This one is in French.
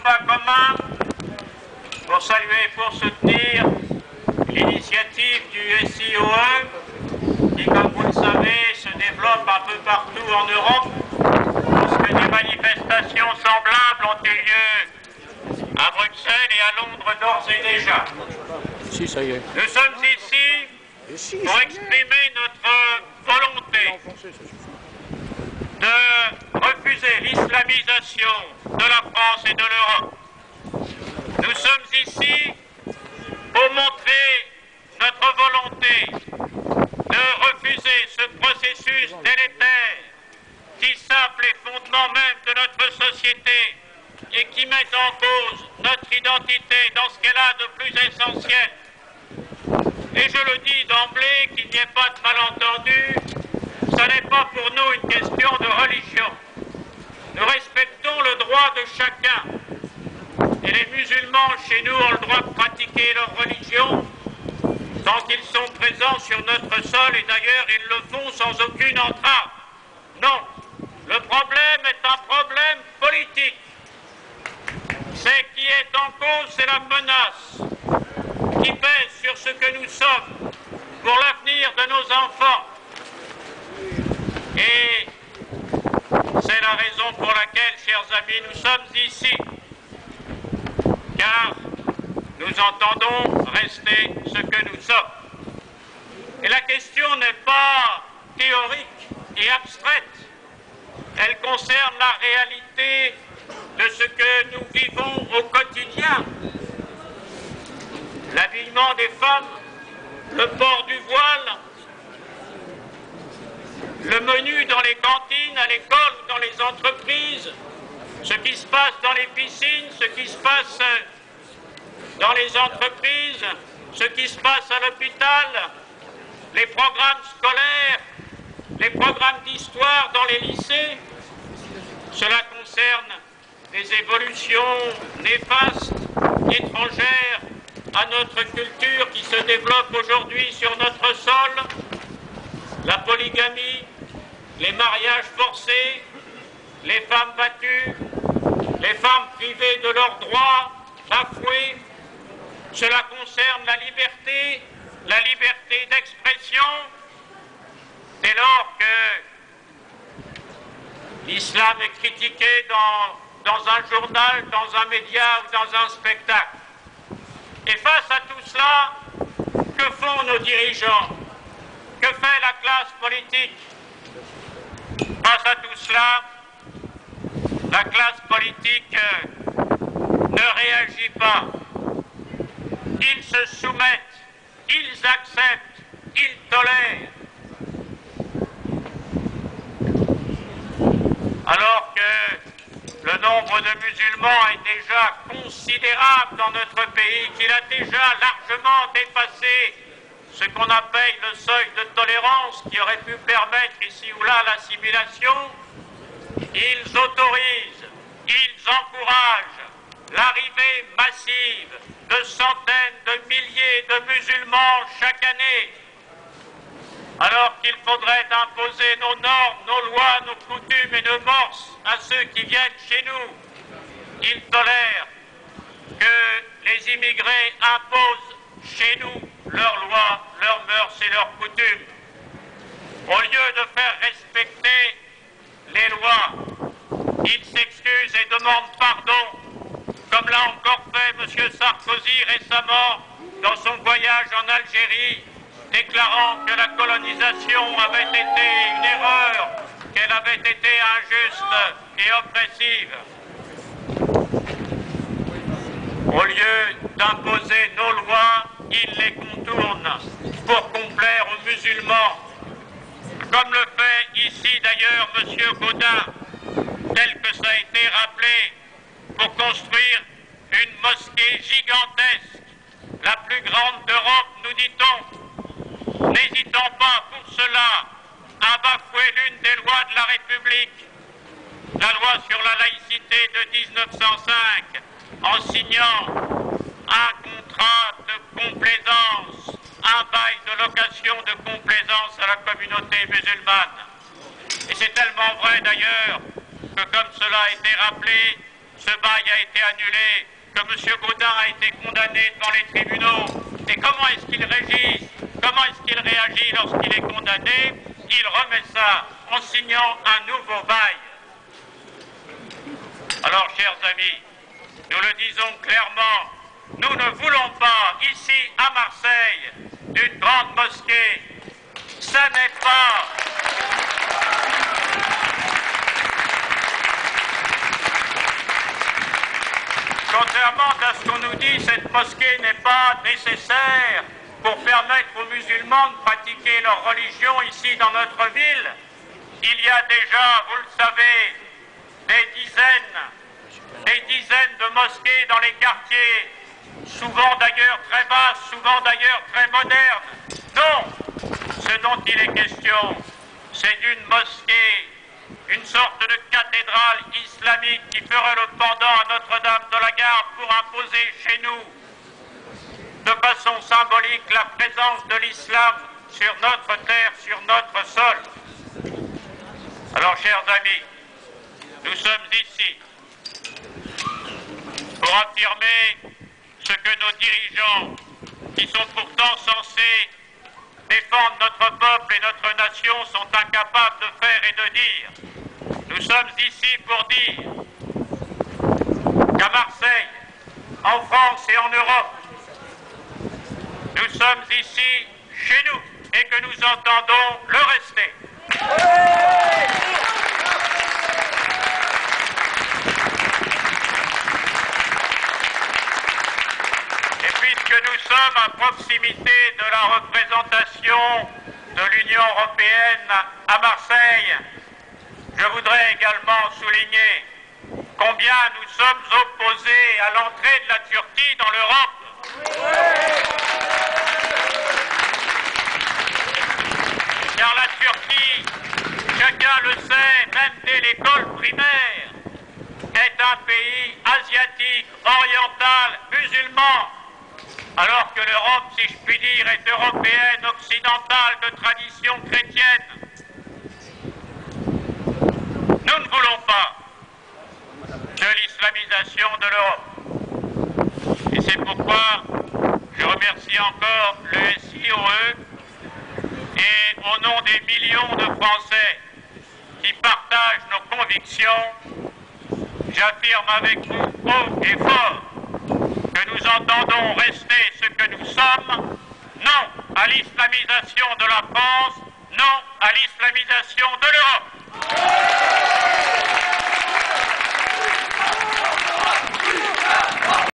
combat commun pour saluer et pour soutenir l'initiative du SIOE qui, comme vous le savez, se développe un peu partout en Europe, parce que des manifestations semblables ont eu lieu à Bruxelles et à Londres d'ores et déjà. Si, ça y est. Nous sommes ici pour exprimer notre volonté de refuser l'islamisation de la France et de l'Europe. Nous sommes ici pour montrer notre volonté de refuser ce processus délétère qui sape les fondements même de notre société et qui met en cause notre identité dans ce qu'elle a de plus essentiel. Et je le dis d'emblée, qu'il n'y ait pas de malentendu, ce n'est pas pour nous une question de religion. Nous respectons le droit de chacun. Et les musulmans chez nous ont le droit de pratiquer leur religion tant qu'ils sont présents sur notre sol, et d'ailleurs ils le font sans aucune entrave. Non, le problème est un problème politique. Ce qui est en cause, c'est la menace qui pèse sur ce que nous sommes pour l'avenir de nos enfants. Et c'est la raison pour laquelle, chers amis, nous sommes ici. Car nous entendons rester ce que nous sommes. Et la question n'est pas théorique et abstraite. Elle concerne la réalité de ce que nous vivons au quotidien. L'habillement des femmes, le port du voile, le menu dans les cantines, à l'école ou dans les entreprises, ce qui se passe dans les piscines, ce qui se passe dans les entreprises, ce qui se passe à l'hôpital, les programmes scolaires, les programmes d'histoire dans les lycées. Cela concerne des évolutions néfastes, étrangères à notre culture qui se développe aujourd'hui sur notre sol, la polygamie, les mariages forcés, les femmes battues, les femmes privées de leurs droits, bafouées. Cela concerne la liberté d'expression, dès lors que l'islam est critiqué dans un journal, dans un média ou dans un spectacle. Et face à tout cela, que font nos dirigeants? Que fait la classe politique? Face à tout cela, la classe politique ne réagit pas. Ils se soumettent, ils acceptent, ils tolèrent. Alors que le nombre de musulmans est déjà considérable dans notre pays, qu'il a déjà largement dépassé ce qu'on appelle le seuil de tolérance qui aurait pu permettre ici ou là l'assimilation, ils autorisent, ils encouragent l'arrivée massive de centaines de milliers de musulmans chaque année, alors qu'il faudrait imposer nos normes, nos lois, nos coutumes et nos mœurs à ceux qui viennent chez nous. Ils tolèrent que les immigrés imposent chez nous leurs lois, leurs mœurs et leurs coutumes. Au lieu de faire respecter les lois, ils s'excusent et demandent pardon, comme l'a encore fait M. Sarkozy récemment dans son voyage en Algérie, déclarant que la colonisation avait été une erreur, qu'elle avait été injuste et oppressive. Au lieu d'imposer nos lois, ils les contournent pour complaire aux musulmans, comme le fait ici d'ailleurs M. Gaudin, tel que ça a été rappelé, pour construire une mosquée gigantesque, la plus grande d'Europe, nous dit-on. N'hésitons pas pour cela à bafouer l'une des lois de la République, la loi sur la laïcité de 1905, en signant un contrat de complaisance, un bail de location de complaisance à la communauté musulmane. Et c'est tellement vrai d'ailleurs que, comme cela a été rappelé, ce bail a été annulé, que M. Gaudin a été condamné devant les tribunaux. Et comment est-ce qu'il réagit? Comment est-ce qu'il réagit lorsqu'il est condamné? Il remet ça en signant un nouveau bail. Alors, chers amis, nous le disons clairement, nous ne voulons pas, ici à Marseille, d'une grande mosquée. Ça n'est pas... Contrairement à ce qu'on nous dit, cette mosquée n'est pas nécessaire pour permettre aux musulmans de pratiquer leur religion ici dans notre ville. Il y a déjà, vous le savez, des dizaines de mosquées dans les quartiers, souvent d'ailleurs très basses, souvent d'ailleurs très modernes. Non, ce dont il est question, c'est d'une mosquée, une sorte de cathédrale islamique qui ferait le pendant à Notre-Dame de la Garde pour imposer chez nous, de façon symbolique, la présence de l'islam sur notre terre, sur notre sol. Alors, chers amis, nous sommes ici pour affirmer ce que nos dirigeants, qui sont pourtant censés défendre notre peuple et notre nation, sont incapables de faire et de dire. Nous sommes ici pour dire qu'à Marseille, en France et en Europe, nous sommes ici chez nous et que nous entendons le rester. Et puisque nous sommes à proximité de la représentation de l'Union européenne à Marseille, je voudrais également souligner combien nous sommes opposés à l'entrée de la Turquie dans l'Europe. Car la Turquie, chacun le sait, même dès l'école primaire, est un pays asiatique, oriental, musulman, alors que l'Europe, si je puis dire, est européenne, occidentale, de tradition chrétienne. Nous ne voulons pas de l'islamisation de l'Europe. Et c'est pourquoi je remercie encore le SIOE et au nom des millions de Français qui partagent nos convictions, j'affirme avec vous haut et fort que nous entendons rester ce que nous sommes, non à l'islamisation de la France, non à l'islamisation de l'Europe.